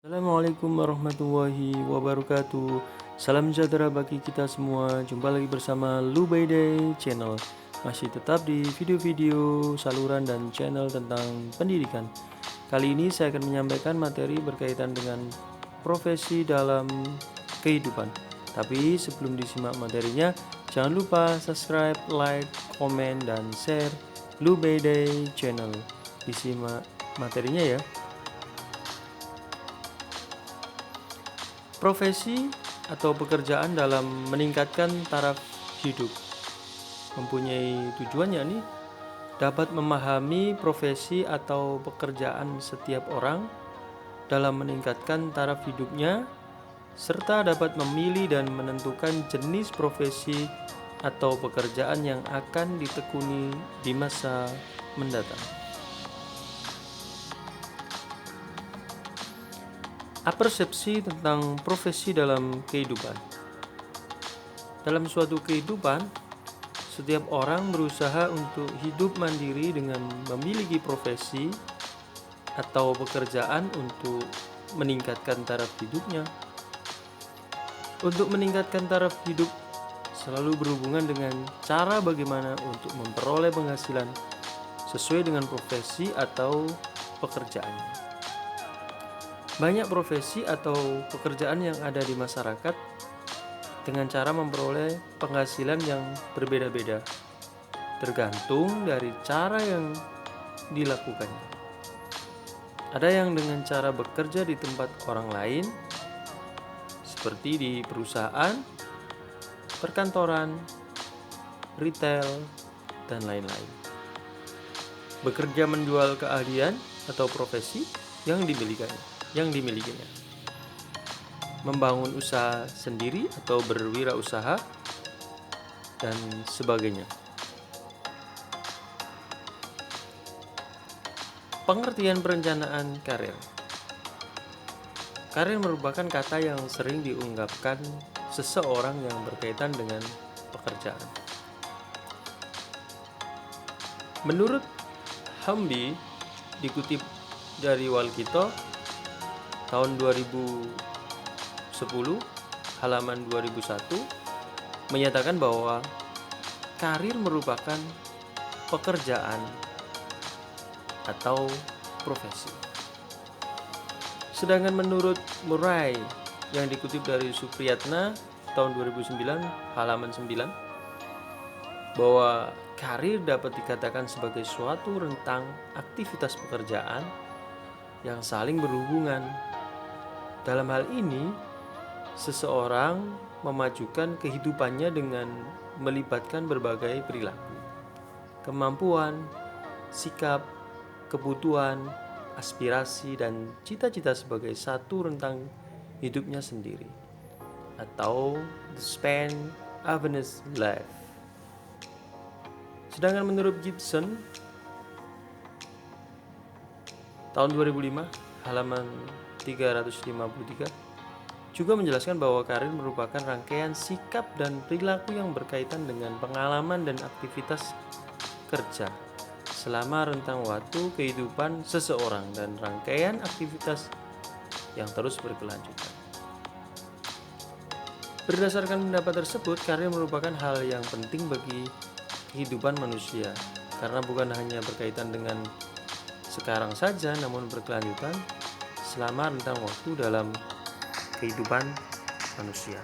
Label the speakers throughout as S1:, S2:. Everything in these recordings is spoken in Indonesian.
S1: Assalamualaikum warahmatullahi wabarakatuh. Salam sejahtera bagi kita semua. Jumpa lagi bersama Lubayday Channel. Masih tetap di video-video saluran dan channel tentang pendidikan. Kali ini saya akan menyampaikan materi berkaitan dengan profesi dalam kehidupan. Tapi sebelum disimak materinya, jangan lupa subscribe, like, komen, dan share Lubayday Channel. Disimak materinya ya. Profesi atau pekerjaan dalam meningkatkan taraf hidup mempunyai tujuan yakni dapat memahami profesi atau pekerjaan setiap orang dalam meningkatkan taraf hidupnya serta dapat memilih dan menentukan jenis profesi atau pekerjaan yang akan ditekuni di masa mendatang. Persepsi tentang profesi dalam kehidupan. Dalam suatu kehidupan, setiap orang berusaha untuk hidup mandiri dengan memiliki profesi atau pekerjaan untuk meningkatkan taraf hidupnya. Untuk meningkatkan taraf hidup selalu berhubungan dengan cara bagaimana untuk memperoleh penghasilan sesuai dengan profesi atau pekerjaannya. Banyak profesi atau pekerjaan yang ada di masyarakat dengan cara memperoleh penghasilan yang berbeda-beda, tergantung dari cara yang dilakukannya. Ada yang dengan cara bekerja di tempat orang lain, seperti di perusahaan, perkantoran, retail, dan lain-lain. Bekerja menjual keahlian atau profesi yang dimilikinya. Membangun usaha sendiri atau berwirausaha, dan sebagainya. Pengertian perencanaan karir. Karir merupakan kata yang sering diungkapkan seseorang yang berkaitan dengan pekerjaan. Menurut Hamdi, dikutip dari Walkito tahun 2010 halaman 2001 menyatakan bahwa karir merupakan pekerjaan atau profesi. Sedangkan menurut Murray yang dikutip dari Supriyatna tahun 2009 halaman 9 bahwa karir dapat dikatakan sebagai suatu rentang aktivitas pekerjaan yang saling berhubungan. Dalam hal ini, seseorang memajukan kehidupannya dengan melibatkan berbagai perilaku, kemampuan, sikap, kebutuhan, aspirasi, dan cita-cita sebagai satu rentang hidupnya sendiri, atau the span of one's life. Sedangkan menurut Gibson tahun 2005 halaman 353 juga menjelaskan bahwa karir merupakan rangkaian sikap dan perilaku yang berkaitan dengan pengalaman dan aktivitas kerja selama rentang waktu kehidupan seseorang dan rangkaian aktivitas yang terus berkelanjutan. Berdasarkan pendapat tersebut, karir merupakan hal yang penting bagi kehidupan manusia karena bukan hanya berkaitan dengan sekarang saja, namun berkelanjutan selama rentang waktu dalam kehidupan manusia.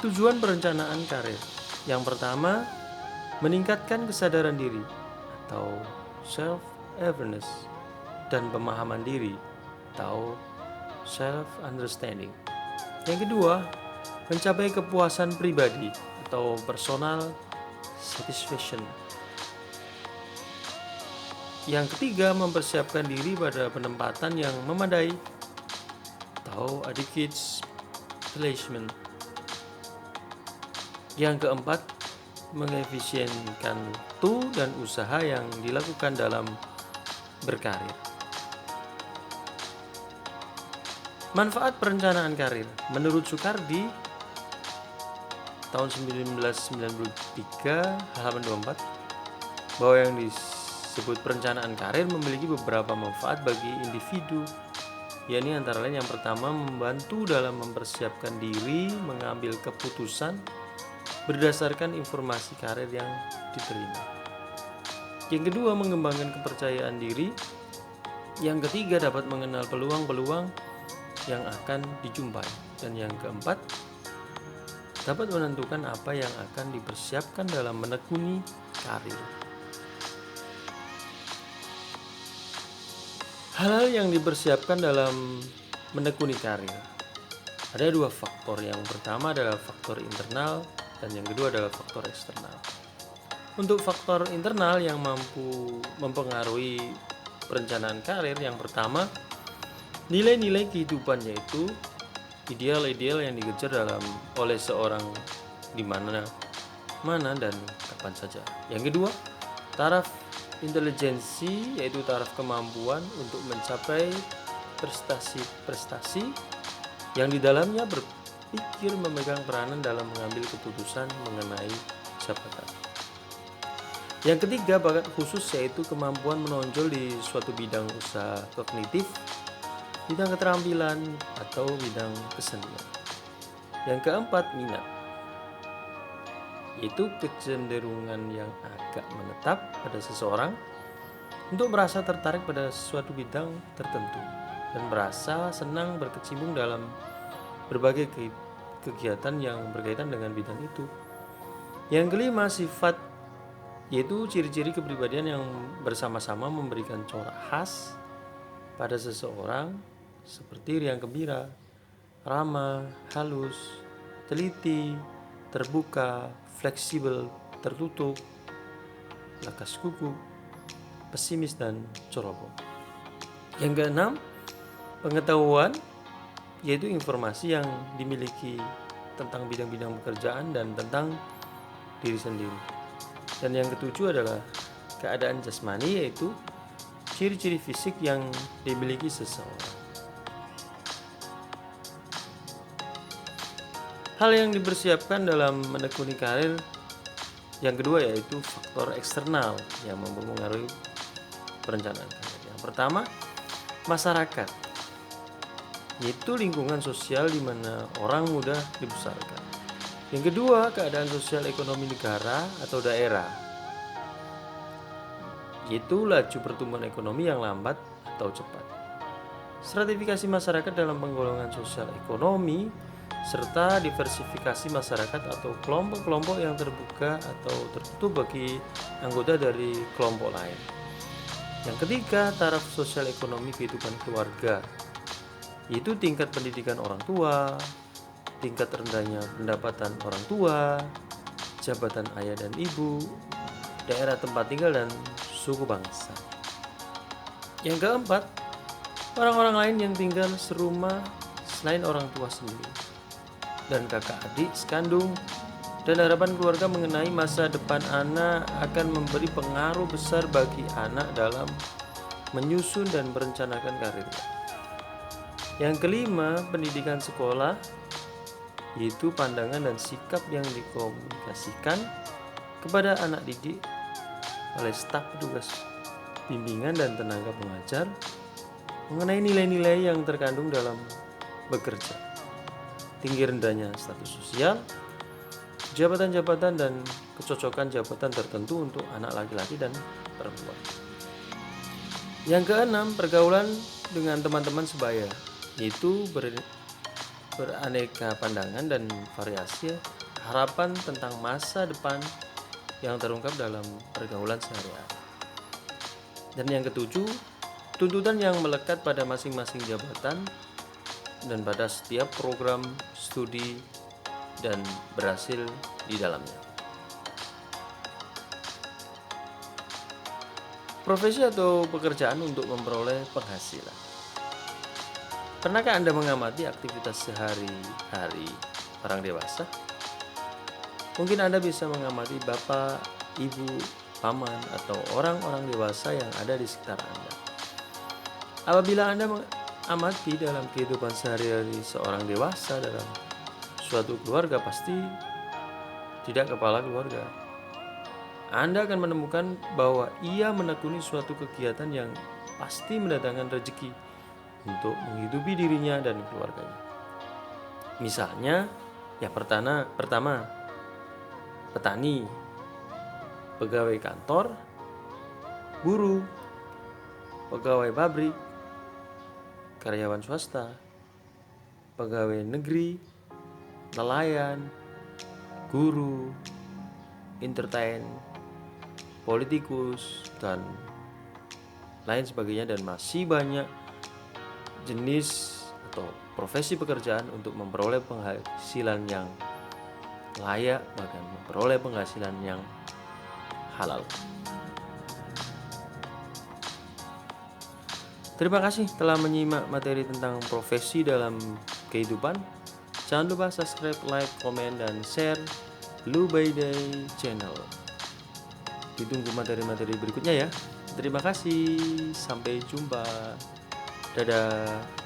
S1: Tujuan perencanaan karir. Yang pertama, meningkatkan kesadaran diri atau self-awareness dan pemahaman diri atau self-understanding. Yang kedua, mencapai kepuasan pribadi atau personal satisfaction. Yang ketiga, mempersiapkan diri pada penempatan yang memadai atau adequate placement. Yang keempat, mengefisienkan waktu dan usaha yang dilakukan dalam berkarir. Manfaat perencanaan karir. Menurut Soekardi tahun 1993 halaman 24 bahwa yang disebut perencanaan karir memiliki beberapa manfaat bagi individu, yakni antara lain yang pertama membantu dalam mempersiapkan diri mengambil keputusan berdasarkan informasi karir yang diterima. Yang kedua, mengembangkan kepercayaan diri. Yang ketiga, dapat mengenal peluang-peluang yang akan dijumpai. Dan yang keempat, dapat menentukan apa yang akan dipersiapkan dalam menekuni karir. Hal-hal yang dipersiapkan dalam menekuni karir. Ada dua faktor. Yang pertama adalah faktor internal dan yang kedua adalah faktor eksternal. Untuk faktor internal yang mampu mempengaruhi perencanaan karir, yang pertama, nilai-nilai kehidupan, yaitu ideal-ideal yang dikejar oleh seorang di mana dan kapan saja. Yang kedua, taraf intelijensi, yaitu taraf kemampuan untuk mencapai prestasi-prestasi yang di dalamnya berpikir memegang peranan dalam mengambil keputusan mengenai jabatan. Yang ketiga, bakat khusus, yaitu kemampuan menonjol di suatu bidang usaha kognitif, bidang keterampilan, atau bidang kesenian. Yang keempat, minat, yaitu kecenderungan yang agak menetap pada seseorang untuk merasa tertarik pada suatu bidang tertentu dan merasa senang berkecimpung dalam berbagai kegiatan yang berkaitan dengan bidang itu. Yang kelima, sifat, yaitu ciri-ciri kepribadian yang bersama-sama memberikan corak khas pada seseorang seperti riang gembira, ramah, halus, teliti, terbuka, fleksibel, tertutup, lakas kuku, pesimis, dan ceroboh. Yang keenam, pengetahuan, yaitu informasi yang dimiliki tentang bidang-bidang pekerjaan dan tentang diri sendiri. Dan yang ketujuh adalah keadaan jasmani, yaitu ciri-ciri fisik yang dimiliki seseorang. Hal yang dipersiapkan dalam menekuni karir yang kedua yaitu faktor eksternal yang mempengaruhi perencanaan karir. Yang pertama, masyarakat, yaitu lingkungan sosial di mana orang mudah dibesarkan. Yang kedua, keadaan sosial ekonomi negara atau daerah, yaitu laju pertumbuhan ekonomi yang lambat atau cepat. Stratifikasi masyarakat dalam penggolongan sosial ekonomi, serta diversifikasi masyarakat atau kelompok-kelompok yang terbuka atau tertutup bagi anggota dari kelompok lain. Yang ketiga, taraf sosial ekonomi kehidupan keluarga, yaitu tingkat pendidikan orang tua, tingkat rendahnya pendapatan orang tua, jabatan ayah dan ibu, daerah tempat tinggal, dan suku bangsa. Yang keempat, orang-orang lain yang tinggal serumah selain orang tua sendiri dan kakak adik sekandung, dan harapan keluarga mengenai masa depan anak akan memberi pengaruh besar bagi anak dalam menyusun dan merencanakan karirnya. Yang kelima, pendidikan sekolah, yaitu pandangan dan sikap yang dikomunikasikan kepada anak didik oleh staf petugas bimbingan dan tenaga pengajar mengenai nilai-nilai yang terkandung dalam bekerja, tinggi rendahnya status sosial, jabatan-jabatan dan kecocokan jabatan tertentu untuk anak laki-laki dan perempuan. Yang keenam, pergaulan dengan teman-teman sebaya, yaitu beraneka pandangan dan variasi harapan tentang masa depan yang terungkap dalam pergaulan sehari-hari. Dan yang ketujuh, tuntutan yang melekat pada masing-masing jabatan dan pada setiap program studi dan berhasil di dalamnya. Profesi atau pekerjaan untuk memperoleh penghasilan. Pernahkah Anda mengamati aktivitas sehari-hari orang dewasa? Mungkin Anda bisa mengamati bapak, ibu, paman, atau orang-orang dewasa yang ada di sekitar Anda. Apabila Anda mengamati dalam kehidupan sehari-hari seorang dewasa dalam suatu keluarga, pasti tidak kepala keluarga, Anda akan menemukan bahwa ia menekuni suatu kegiatan yang pasti mendatangkan rezeki untuk menghidupi dirinya dan keluarganya. Misalnya, yang pertama, petani, pegawai kantor, buruh, pegawai pabrik, karyawan swasta, pegawai negeri, nelayan, guru, entertain, politikus, dan lain sebagainya, dan masih banyak jenis atau profesi pekerjaan untuk memperoleh penghasilan yang layak, bahkan memperoleh penghasilan yang halal. Terima kasih telah menyimak materi tentang profesi dalam kehidupan. Jangan lupa subscribe, like, komen, dan share Lu By Day channel. Ditunggu materi-materi berikutnya ya. Terima kasih, sampai jumpa. Dadah.